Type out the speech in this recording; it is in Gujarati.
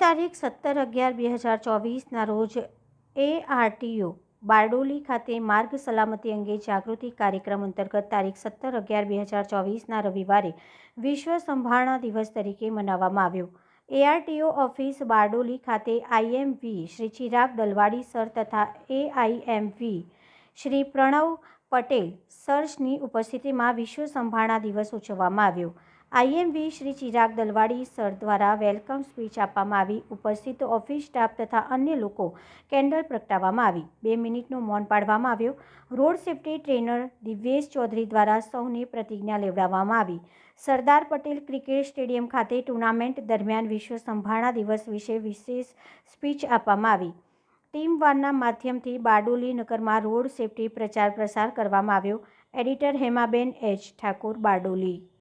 તારીખ 17/11/2024ના રોજ ARTO બારડોલી ખાતે માર્ગ સલામતી અંગે જાગૃતિ કાર્યક્રમ અંતર્ગત તારીખ 17/11/2024ના રવિવારે વિશ્વ સંભારણા દિવસ તરીકે મનાવવામાં આવ્યો। ARTO ઓફિસ બારડોલી ખાતે IMV શ્રી ચિરાગ દલવાડી સર તથા AIMV શ્રી પ્રણવ પટેલ સરની ઉપસ્થિતિમાં વિશ્વ સંભારણા દિવસ ઉજવવામાં આવ્યો। IMV શ્રી ચિરાગ દલવાડી સર દ્વારા વેલકમ સ્પીચ આપવામાં આવી। ઉપસ્થિત ઓફિસ સ્ટાફ તથા અન્ય લોકો કેન્ડલ પ્રગટાવવામાં આવી। 2 મિનિટનો મૌન પાળવામાં આવ્યો। Road safety trainer Divyesh Chaudhary દ્વારા સૌને પ્રતિજ્ઞા લેવડાવવામાં આવી। સરદાર પટેલ ક્રિકેટ સ્ટેડિયમ ખાતે ટુર્નામેન્ટ દરમિયાન વિશ્વ સંભારણા દિવસ વિશે વિશેષ સ્પીચ આપવામાં આવી। ટીમ વાનના માધ્યમથી બારડોલી નગરમાં રોડ સેફ્ટી પ્રચાર પ્રસાર કરવામાં આવ્યો। Editor Hemaben H Thakor, Bardoli.